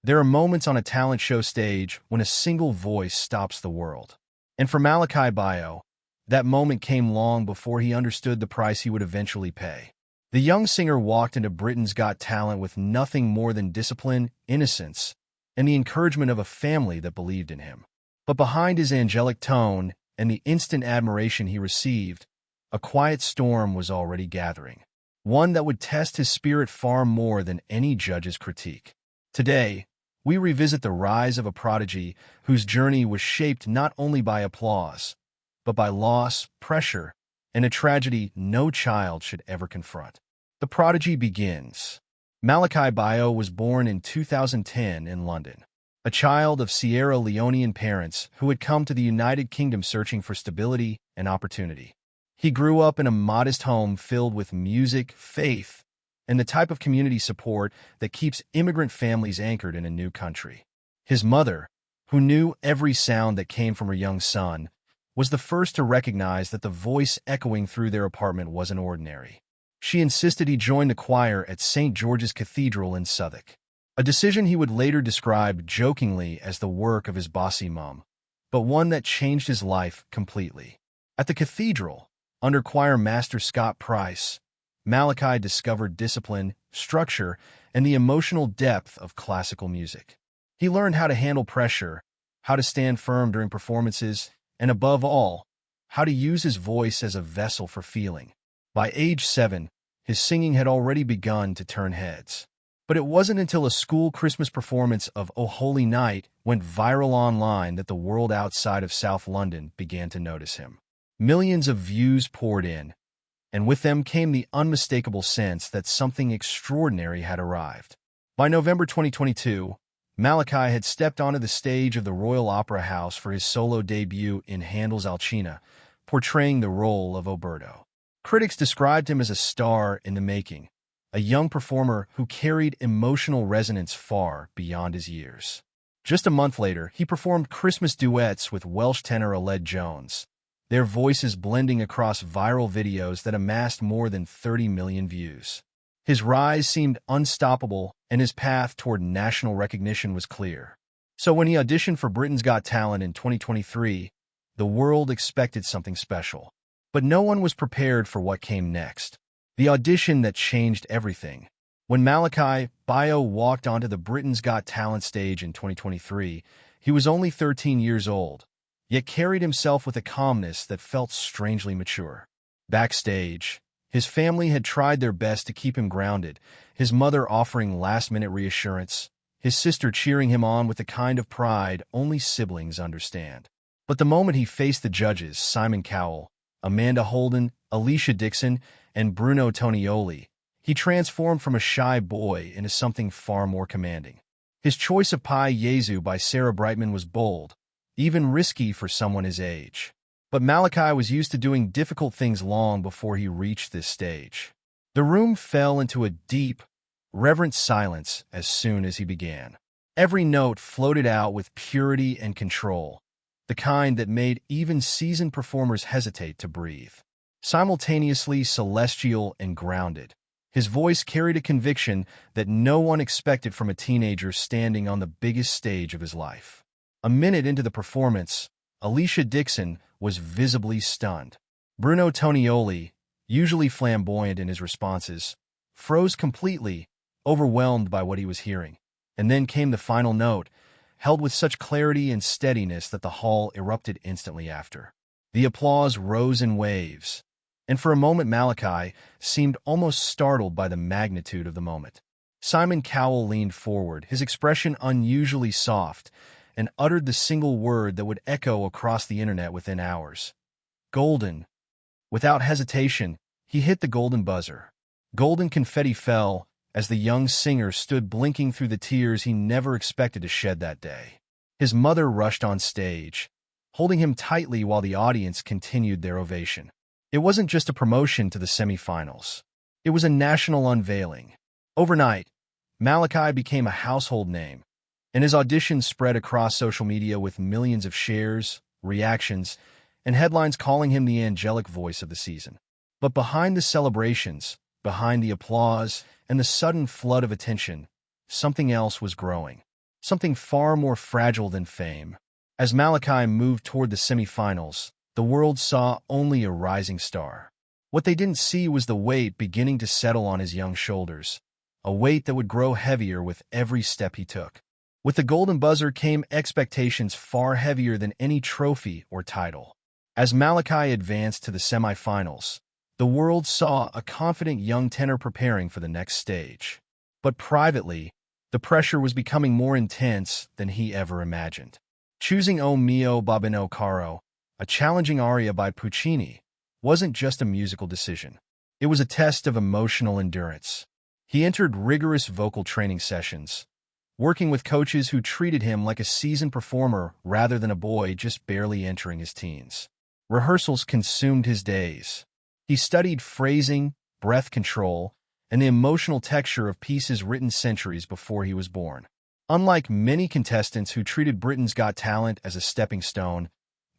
There are moments on a talent show stage when a single voice stops the world. And for Malakai Bayoh, that moment came long before he understood the price he would eventually pay. The young singer walked into Britain's Got Talent with nothing more than discipline, innocence, and the encouragement of a family that believed in him. But behind his angelic tone and the instant admiration he received, a quiet storm was already gathering, one that would test his spirit far more than any judge's critique. Today, we revisit the rise of a prodigy whose journey was shaped not only by applause, but by loss, pressure, and a tragedy no child should ever confront. The prodigy begins. Malakai Bayoh was born in 2010 in London, a child of Sierra Leonean parents who had come to the United Kingdom searching for stability and opportunity. He grew up in a modest home filled with music, faith, and the type of community support that keeps immigrant families anchored in a new country. His mother, who knew every sound that came from her young son, was the first to recognize that the voice echoing through their apartment wasn't ordinary. She insisted he join the choir at St. George's Cathedral in Southwark, a decision he would later describe jokingly as the work of his bossy mum, but one that changed his life completely. At the cathedral, under choir master Scott Price, Malakai discovered discipline, structure, and the emotional depth of classical music. He learned how to handle pressure, how to stand firm during performances, and above all, how to use his voice as a vessel for feeling. By age 7, his singing had already begun to turn heads. But it wasn't until a school Christmas performance of O Holy Night went viral online that the world outside of South London began to notice him. Millions of views poured in, and with them came the unmistakable sense that something extraordinary had arrived. By November 2022, Malakai had stepped onto the stage of the Royal Opera House for his solo debut in Handel's Alcina, portraying the role of Oberto. Critics described him as a star in the making, a young performer who carried emotional resonance far beyond his years. Just a month later, he performed Christmas duets with Welsh tenor Aled Jones, their voices blending across viral videos that amassed more than 30 million views. His rise seemed unstoppable, and his path toward national recognition was clear. So when he auditioned for Britain's Got Talent in 2023, the world expected something special. But no one was prepared for what came next. The audition that changed everything. When Malakai Bayoh walked onto the Britain's Got Talent stage in 2023, he was only 13 years old, yet carried himself with a calmness that felt strangely mature. Backstage, his family had tried their best to keep him grounded, his mother offering last-minute reassurance, his sister cheering him on with the kind of pride only siblings understand. But the moment he faced the judges, Simon Cowell, Amanda Holden, Alicia Dixon, and Bruno Tonioli, he transformed from a shy boy into something far more commanding. His choice of Pai Jesu by Sarah Brightman was bold, even risky for someone his age. But Malakai was used to doing difficult things long before he reached this stage. The room fell into a deep, reverent silence as soon as he began. Every note floated out with purity and control, the kind that made even seasoned performers hesitate to breathe. Simultaneously celestial and grounded, his voice carried a conviction that no one expected from a teenager standing on the biggest stage of his life. A minute into the performance, Alicia Dixon was visibly stunned. Bruno Tonioli, usually flamboyant in his responses, froze completely, overwhelmed by what he was hearing. And then came the final note, held with such clarity and steadiness that the hall erupted instantly after. The applause rose in waves, and for a moment Malakai seemed almost startled by the magnitude of the moment. Simon Cowell leaned forward, his expression unusually soft, and uttered the single word that would echo across the internet within hours. Golden. Without hesitation, he hit the golden buzzer. Golden confetti fell as the young singer stood blinking through the tears he never expected to shed that day. His mother rushed on stage, holding him tightly while the audience continued their ovation. It wasn't just a promotion to the semifinals. It was a national unveiling. Overnight, Malakai became a household name, and his audition spread across social media with millions of shares, reactions, and headlines calling him the angelic voice of the season. But behind the celebrations, behind the applause, and the sudden flood of attention, something else was growing. something far more fragile than fame. As Malakai moved toward the semifinals, the world saw only a rising star. What they didn't see was the weight beginning to settle on his young shoulders, a weight that would grow heavier with every step he took. With the golden buzzer came expectations far heavier than any trophy or title. As Malakai advanced to the semifinals, the world saw a confident young tenor preparing for the next stage. But privately, the pressure was becoming more intense than he ever imagined. Choosing O mio babino caro, a challenging aria by Puccini, wasn't just a musical decision. It was a test of emotional endurance. He entered rigorous vocal training sessions, working with coaches who treated him like a seasoned performer rather than a boy just barely entering his teens. Rehearsals consumed his days. He studied phrasing, breath control, and the emotional texture of pieces written centuries before he was born. Unlike many contestants who treated Britain's Got Talent as a stepping stone,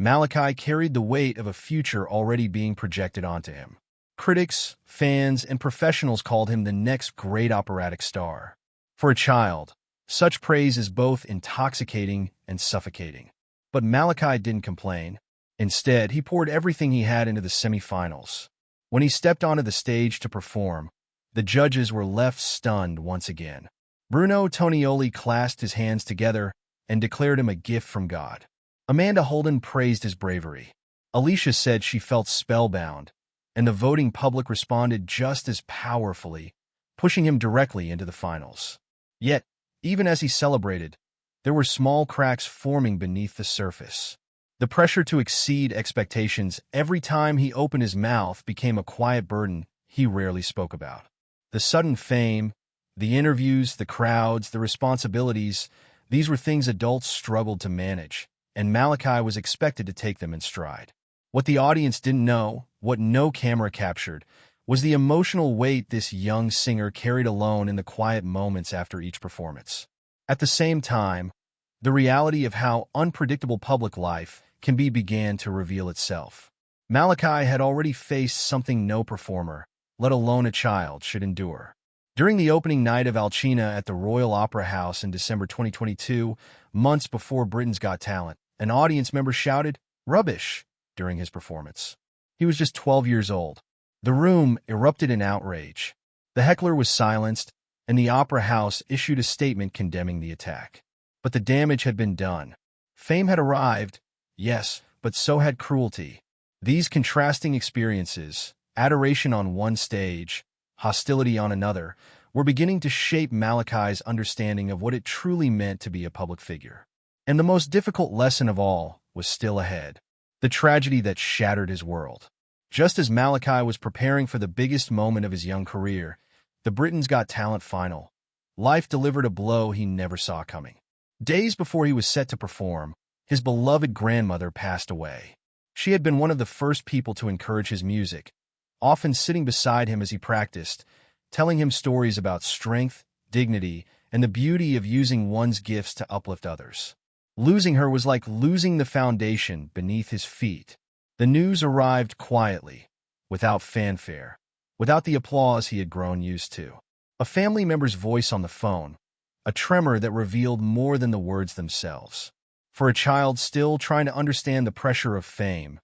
Malakai carried the weight of a future already being projected onto him. Critics, fans, and professionals called him the next great operatic star. For a child, such praise is both intoxicating and suffocating. But Malakai didn't complain. Instead, he poured everything he had into the semifinals. When he stepped onto the stage to perform, the judges were left stunned once again. Bruno Tonioli clasped his hands together and declared him a gift from God. Amanda Holden praised his bravery. Alicia said she felt spellbound, and the voting public responded just as powerfully, pushing him directly into the finals. Yet, even as he celebrated, there were small cracks forming beneath the surface. The pressure to exceed expectations every time he opened his mouth became a quiet burden he rarely spoke about. The sudden fame, the interviews, the crowds, the responsibilities, these were things adults struggled to manage, and Malakai was expected to take them in stride. What the audience didn't know, what no camera captured, was the emotional weight this young singer carried alone in the quiet moments after each performance. At the same time, the reality of how unpredictable public life can be began to reveal itself. Malakai had already faced something no performer, let alone a child, should endure. During the opening night of Alcina at the Royal Opera House in December 2022, months before Britain's Got Talent, an audience member shouted, "Rubbish!" during his performance. He was just 12 years old. The room erupted in outrage. The heckler was silenced, and the Opera House issued a statement condemning the attack. But the damage had been done. Fame had arrived, yes, but so had cruelty. These contrasting experiences, adoration on one stage, hostility on another, were beginning to shape Malakai's understanding of what it truly meant to be a public figure. And the most difficult lesson of all was still ahead. The tragedy that shattered his world. Just as Malakai was preparing for the biggest moment of his young career, the Britain's Got Talent final, life delivered a blow he never saw coming. Days before he was set to perform, his beloved grandmother passed away. She had been one of the first people to encourage his music, often sitting beside him as he practiced, telling him stories about strength, dignity, and the beauty of using one's gifts to uplift others. Losing her was like losing the foundation beneath his feet. The news arrived quietly, without fanfare, without the applause he had grown used to. A family member's voice on the phone, a tremor that revealed more than the words themselves. For a child still trying to understand the pressure of fame,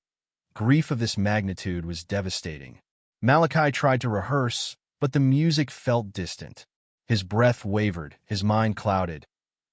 grief of this magnitude was devastating. Malakai tried to rehearse, but the music felt distant. His breath wavered, his mind clouded,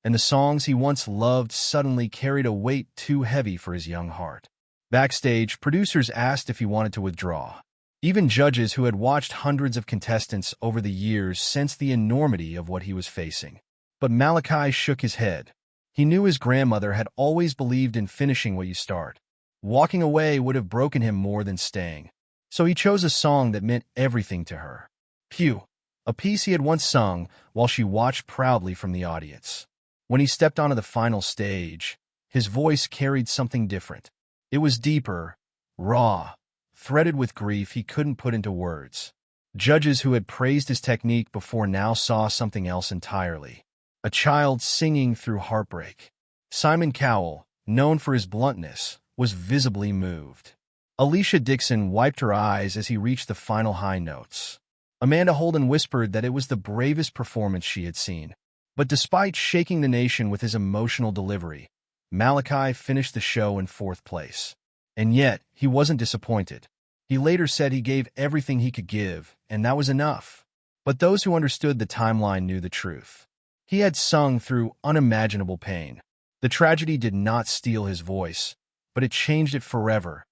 and the songs he once loved suddenly carried a weight too heavy for his young heart. Backstage, producers asked if he wanted to withdraw. Even judges who had watched hundreds of contestants over the years sensed the enormity of what he was facing. But Malakai shook his head. He knew his grandmother had always believed in finishing what you start. Walking away would have broken him more than staying. So he chose a song that meant everything to her. Pew, a piece he had once sung while she watched proudly from the audience. When he stepped onto the final stage, his voice carried something different. It was deeper, raw, threaded with grief he couldn't put into words. Judges who had praised his technique before now saw something else entirely. A child singing through heartbreak. Simon Cowell, known for his bluntness, was visibly moved. Alicia Dixon wiped her eyes as he reached the final high notes. Amanda Holden whispered that it was the bravest performance she had seen. But despite shaking the nation with his emotional delivery, Malakai finished the show in fourth place. And yet, he wasn't disappointed. He later said he gave everything he could give, and that was enough. But those who understood the timeline knew the truth. He had sung through unimaginable pain. The tragedy did not steal his voice, but it changed it forever,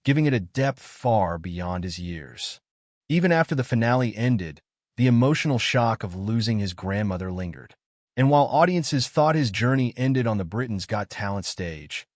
giving it a depth far beyond his years. Even after the finale ended, the emotional shock of losing his grandmother lingered. And while audiences thought his journey ended on the Britain's Got Talent stage,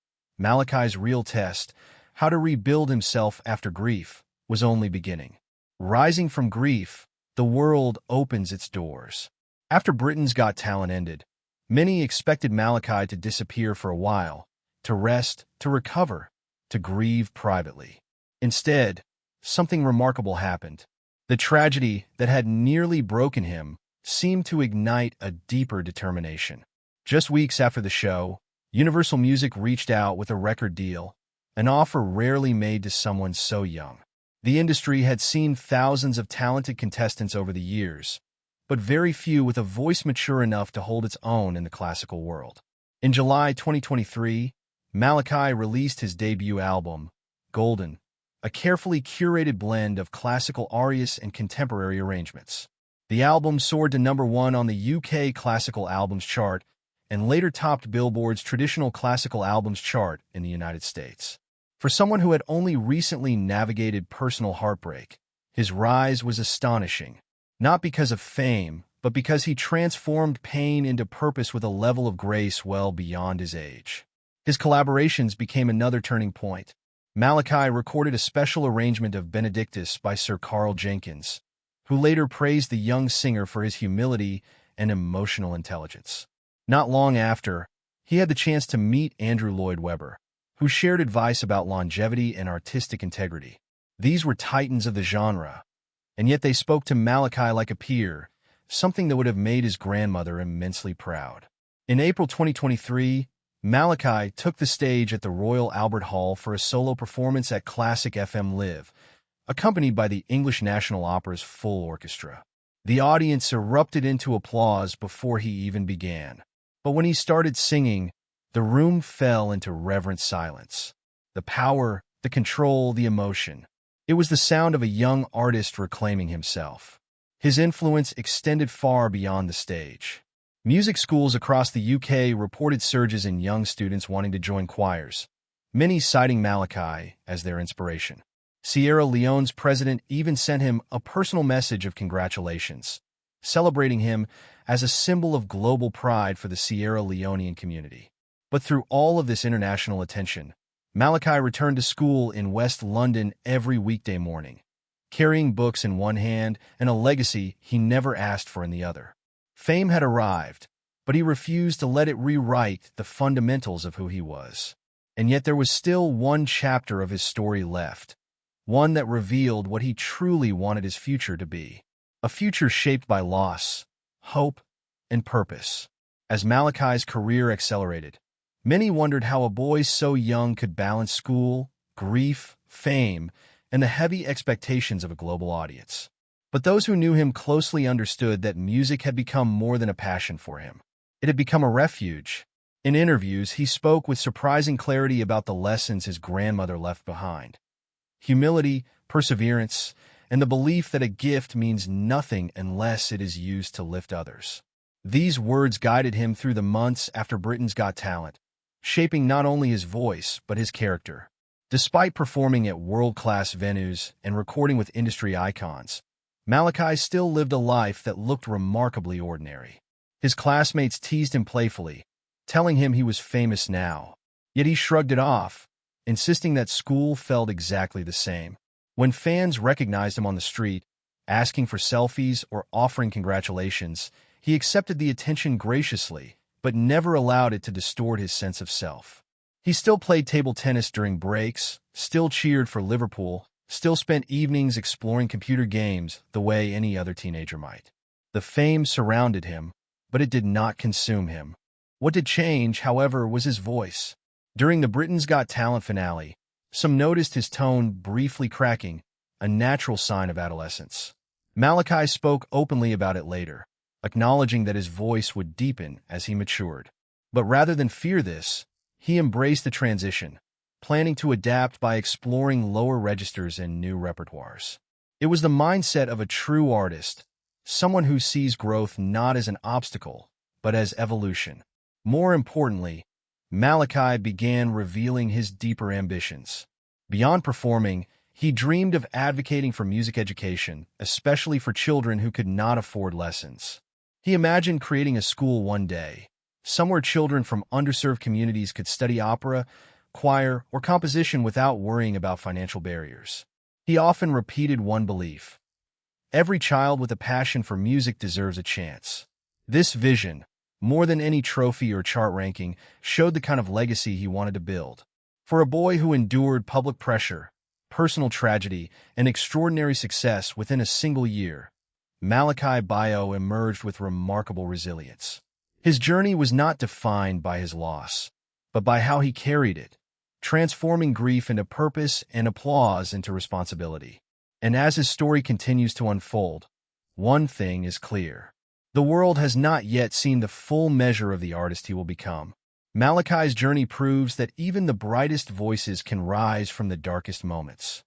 Malakai's real test, how to rebuild himself after grief, was only beginning. Rising from grief, the world opens its doors. After Britain's Got Talent ended, many expected Malakai to disappear for a while, to rest, to recover, to grieve privately. Instead, something remarkable happened. The tragedy that had nearly broken him seemed to ignite a deeper determination. Just weeks after the show, Universal Music reached out with a record deal, an offer rarely made to someone so young. The industry had seen thousands of talented contestants over the years, but very few with a voice mature enough to hold its own in the classical world. In July 2023, Malakai released his debut album, Golden, a carefully curated blend of classical arias and contemporary arrangements. The album soared to #1 on the UK Classical Albums chart and later topped Billboard's Traditional Classical Albums chart in the United States. For someone who had only recently navigated personal heartbreak, his rise was astonishing, not because of fame, but because he transformed pain into purpose with a level of grace well beyond his age. His collaborations became another turning point. Malakai recorded a special arrangement of Benedictus by Sir Carl Jenkins, who later praised the young singer for his humility and emotional intelligence. Not long after, he had the chance to meet Andrew Lloyd Webber, who shared advice about longevity and artistic integrity. These were titans of the genre, and yet they spoke to Malakai like a peer, something that would have made his grandmother immensely proud. In April 2023, Malakai took the stage at the Royal Albert Hall for a solo performance at Classic FM Live, accompanied by the English National Opera's full orchestra. The audience erupted into applause before he even began. But when he started singing, the room fell into reverent silence. The power, the control, the emotion. It was the sound of a young artist reclaiming himself. His influence extended far beyond the stage. Music schools across the UK reported surges in young students wanting to join choirs, many citing Malakai as their inspiration. Sierra Leone's president even sent him a personal message of congratulations, celebrating him as a symbol of global pride for the Sierra Leonean community. But through all of this international attention, Malakai returned to school in West London every weekday morning, carrying books in one hand and a legacy he never asked for in the other. Fame had arrived, but he refused to let it rewrite the fundamentals of who he was. And yet there was still one chapter of his story left, one that revealed what he truly wanted his future to be. A future shaped by loss, hope, and purpose. As Malakai's career accelerated, many wondered how a boy so young could balance school, grief, fame, and the heavy expectations of a global audience. But those who knew him closely understood that music had become more than a passion for him. It had become a refuge. In interviews, he spoke with surprising clarity about the lessons his grandmother left behind. Humility, perseverance, and the belief that a gift means nothing unless it is used to lift others. These words guided him through the months after Britain's Got Talent, shaping not only his voice, but his character. Despite performing at world-class venues and recording with industry icons, Malakai still lived a life that looked remarkably ordinary. His classmates teased him playfully, telling him he was famous now. Yet he shrugged it off, insisting that school felt exactly the same. When fans recognized him on the street, asking for selfies or offering congratulations, he accepted the attention graciously, but never allowed it to distort his sense of self. He still played table tennis during breaks, still cheered for Liverpool, still spent evenings exploring computer games the way any other teenager might. The fame surrounded him, but it did not consume him. What did change, however, was his voice. During the Britain's Got Talent finale, some noticed his tone briefly cracking, a natural sign of adolescence. Malakai spoke openly about it later, acknowledging that his voice would deepen as he matured. But rather than fear this, he embraced the transition, planning to adapt by exploring lower registers and new repertoires. It was the mindset of a true artist, someone who sees growth not as an obstacle, but as evolution. More importantly, Malakai began revealing his deeper ambitions. Beyond performing, he dreamed of advocating for music education, especially for children who could not afford lessons. He imagined creating a school one day, somewhere children from underserved communities could study opera, choir, or composition without worrying about financial barriers. He often repeated one belief: every child with a passion for music deserves a chance. This vision, more than any trophy or chart ranking, showed the kind of legacy he wanted to build. For a boy who endured public pressure, personal tragedy, and extraordinary success within a single year, Malakai Bayoh emerged with remarkable resilience. His journey was not defined by his loss, but by how he carried it, transforming grief into purpose and applause into responsibility. And as his story continues to unfold, one thing is clear: the world has not yet seen the full measure of the artist he will become. Malakai's journey proves that even the brightest voices can rise from the darkest moments.